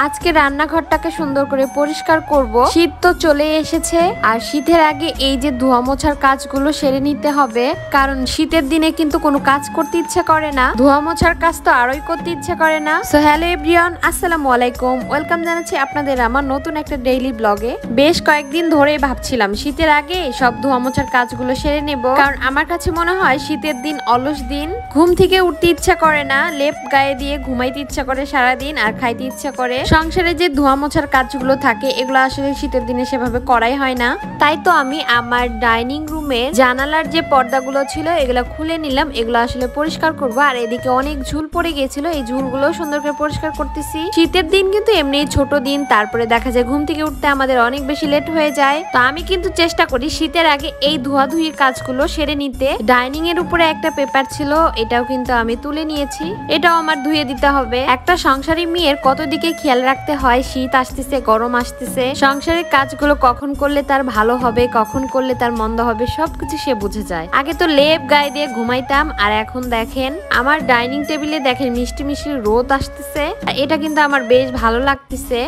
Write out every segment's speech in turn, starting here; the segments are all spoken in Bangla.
আজকে রান্নাঘরটাকে সুন্দর করে পরিষ্কার করব। শীত তো চলে এসেছে আর শীতের আগে এই যে ধোয়া মোছার কাজগুলো সেরে নিতে হবে, কারণ শীতের দিনে কিন্তু কোনো কাজ করতে ইচ্ছা করে না, ধোয়া মোছার কাজ তো আরোই করতে ইচ্ছা করে না। সো হ্যালো এভরিওয়ান, আসসালামু আলাইকুম, ওয়েলকাম জানাচ্ছি আপনাদের আমার নতুন একটা ডেইলি ব্লগে। বেশ কয়েকদিন ধরেই ভাবছিলাম শীতের আগে সব ধোয়া মোছার কাজগুলো সেরে নেব, কারণ আমার কাছে মনে হয় শীতের দিন অলস দিন, ঘুম থেকে উঠতে ইচ্ছা করে না, লেপ গায়ে দিয়ে ঘুমাইতে ইচ্ছা করে সারাদিন, আর খাইতে ইচ্ছা করে। সংসারে যে ধোয়া মোছার কাজগুলো থাকে এগুলো আসলে শীতের দিনে সেভাবে করাই হয় না। তাই তো আমি আমার ডাইনিং রুমে জানালার যে পর্দাগুলো ছিল এগুলো খুলে নিলাম, এগুলো আসলে পরিষ্কার করব। আর এদিকে অনেক ঝুল পড়ে গিয়েছিল, এই ঝুলগুলো সুন্দর করে পরিষ্কার করতেছি। শীতের দিন কিন্তু এমনি ছোট দিন, তারপরে দেখা যায় ঘুম থেকে উঠতে আমাদের অনেক বেশি লেট হয়ে যায়। তো আমি কিন্তু চেষ্টা করি শীতের আগে এই ধোয়াধুয়ির কাজগুলো সেরে নিতে। ডাইনিং এর উপরে একটা পেপার ছিল, এটাও কিন্তু আমি তুলে নিয়েছি, এটাও আমার ধুয়ে দিতে হবে। একটা সংসারী মেয়ের কত দিকে খেয়াল রাখতে হয়, শীত আসতেছে, গরম আসতেছে, সংসারের কাজগুলো কখন করলে তার ভালো হবে, কখন করলে তার মন্দ হবে, সবকিছু সে বুঝে যায়। আগে তো লেপ গায়ে দিয়ে ঘুমাইতাম, আর এখন দেখেন আমার ডাইনিং টেবিলে দেখেন মিষ্টি মিষ্টি রোদ আসতেছে, এটা কিন্তু আমার বেশ ভালো লাগতেছে।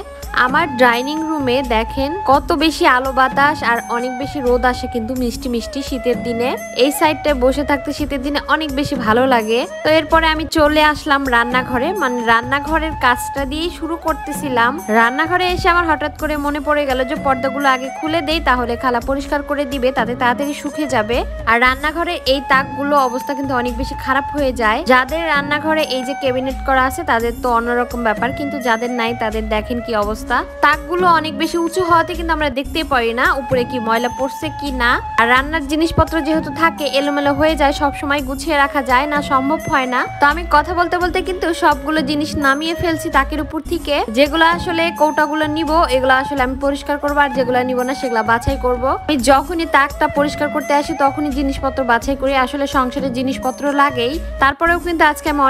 আমার ডাইনিং রুমে দেখেন কত বেশি আলো বাতাস আর অনেক বেশি রোদ আসে কিন্তু মিষ্টি মিষ্টি শীতের দিনে। এই সাইডটায় বসে থাকতে শীতের দিনে অনেক বেশি ভালো লাগে। তো এরপরে আমি চলে আসলাম রান্নাঘরে, মানে রান্নাঘরের কাজটা দিয়েই শুরু করতেছিলাম। রান্নাঘরে এসে আমার হঠাৎ করে মনে পড়ে গেল যে পর্দাগুলো আগে খুলে দেই, তাহলে খালা পরিষ্কার করে দিবে, তাতে তাড়াতাড়ি শুকিয়ে যাবে। আর রান্নাঘরে এই তাকগুলো অবস্থা কিন্তু অনেক বেশি খারাপ হয়ে যায়। যাদের রান্নাঘরে এই যে ক্যাবিনেট করা আছে তাদের তো অন্যরকম ব্যাপার, কিন্তু যাদের নাই তাদের দেখেন কি অবস্থা। তাকগুলো অনেক বেশি উঁচু হওয়াতে কিন্তু আমরা দেখতেই পারি না উপরে কি ময়লা পড়ছে কি না। আর রান্নার জিনিসপত্র যেহেতু থাকে এলোমেলো হয়ে যায়, সব সময় গুছিয়ে রাখা যায় না, সম্ভব হয় না। তো আমি কথা বলতে বলতে কিন্তু সবগুলো জিনিস নামিয়ে ফেলছি তাকের উপর থেকে। যেগুলো আসলে কৌটাগুলো নিব এগুলো আসলে আমি পরিষ্কার করবো, আর যেগুলো নিব না সেগুলো বাছাই করব। আমি যখনই তাকটা পরিষ্কার করতে আসি তখনই জিনিসপত্র বাছাই করি, আসলে সংসারের জিনিসপত্র লাগেই। তারপরেও কিন্তু আজকে আমি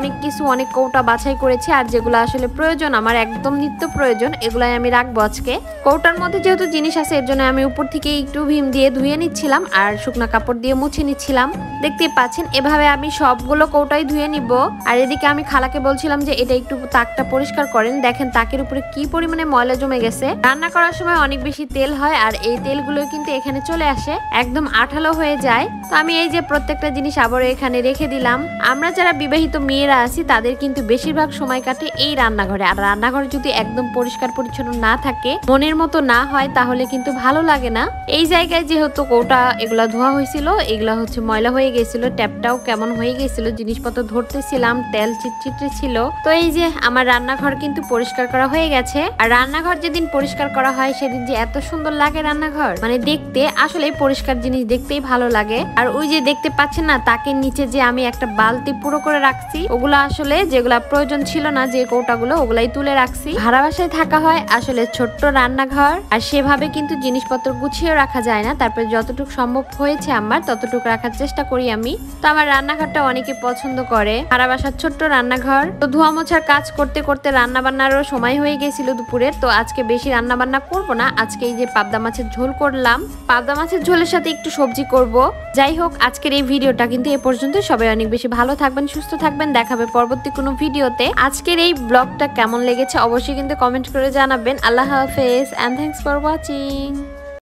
অনেক কৌটা বাছাই করেছি, আর যেগুলো আসলে প্রয়োজন আমার একদম নিত্য প্রয়োজন এগুলাই আমি রাখবো আজকে। কৌটার মধ্যে যেহেতু জিনিস আছে এর জন্য আমি উপর থেকে একটু ভীম দিয়ে ধুয়ে নিচ্ছিলাম আর শুকনো কাপড় দিয়ে মুছে নিচ্ছিলাম। দেখতেই পাচ্ছেন এভাবে আমি সবগুলো কৌটাই ধুয়ে নিব। আর এদিকে আমি খালাকে বলছিলাম যে এটা একটু তাকটা পরিষ্কার করেন, দেখেন তাকের উপরে কি পরিমাণে ময়লা জমে গেছে। রান্না করার সময় অনেক বেশি তেল হয় আর এই তেলগুলো কিন্তু এখানে চলে আসে, একদম আঠালো হয়ে যায়। তো আমি এই যে প্রত্যেকটা জিনিস আবারও এখানে রেখে দিলাম। আমরা যারা বিবাহিত মেয়েরা আছি তাদের কিন্তু বেশিরভাগ সময় কাটে এই রান্নাঘরে, আর রান্নাঘরে যদি একদম পরিষ্কার পরিচ্ছন্ন না থাকে, মনের মতো না হয়, তাহলে কিন্তু ভালো লাগে না। এই জায়গায় যেহেতু কৌটা এগুলা ধোয়া হয়েছিল, এগুলা হচ্ছে ময়লা হয়ে গেছিল, ট্যাপটাও কেমন হয়ে গেছিল, জিনিসপত্র ধরতেছিলাম, তেল চিটচিটে ছিল। তো এই যে আমার রান্নাঘর কিন্তু পরিষ্কার করা হয়ে গেছে। আর রান্নাঘর যেদিন পরিষ্কার করা হয় সেদিন যে এত সুন্দর লাগে রান্নাঘর, মানে দেখতে আসলে পরিষ্কার জিনিস দেখতেই ভালো লাগে। আর ওই যে দেখতে পাচ্ছেন না তাকের নিচে যে আমি একটা বালতি পুরো করে রাখছি, ওগুলো আসলে যেগুলা প্রয়োজন ছিল না যে কৌটাগুলো ওগুলাই তুলে রাখছি। ভাড়া বাসায় থাকা হয়, আসলে ছোট্ট রান্নাঘর, আর সেভাবে কিন্তু জিনিসপত্র গুছিয়ে রাখা যায় না। তারপরে যতটুকু সম্ভব হয়েছে আমার ততটুকু রাখার চেষ্টা করি আমি। তো আমার রান্নাঘরটা অনেকে পছন্দ করে, ভাড়া বাসার ছোট্ট রান্নাঘর। তো ধোয়া মোছার কাজ করতে করতে রান্না বান্নারও সময় হয়ে গেছিল দুপুরের। তো আজকে বেশি রান্না বান্না করবো না, আজকে এই যে পাবদা মাছের ঝোল করলাম, পাবদা মাছের ঝোলের সাথে একটু সবজি করব। যাই হোক আজকের এই ভিডিওটা কিন্তু এ পর্যন্ত। সবাই অনেক বেশি ভালো থাকবেন, সুস্থ থাকবেন, দেখাবে পরবর্তী কোনো ভিডিওতে। আজকের এই ব্লগটা কেমন লেগেছে অবশ্যই কিন্তু কমেন্ট করে জানাবেন। আল্লাহ হাফেজ and thanks for watching.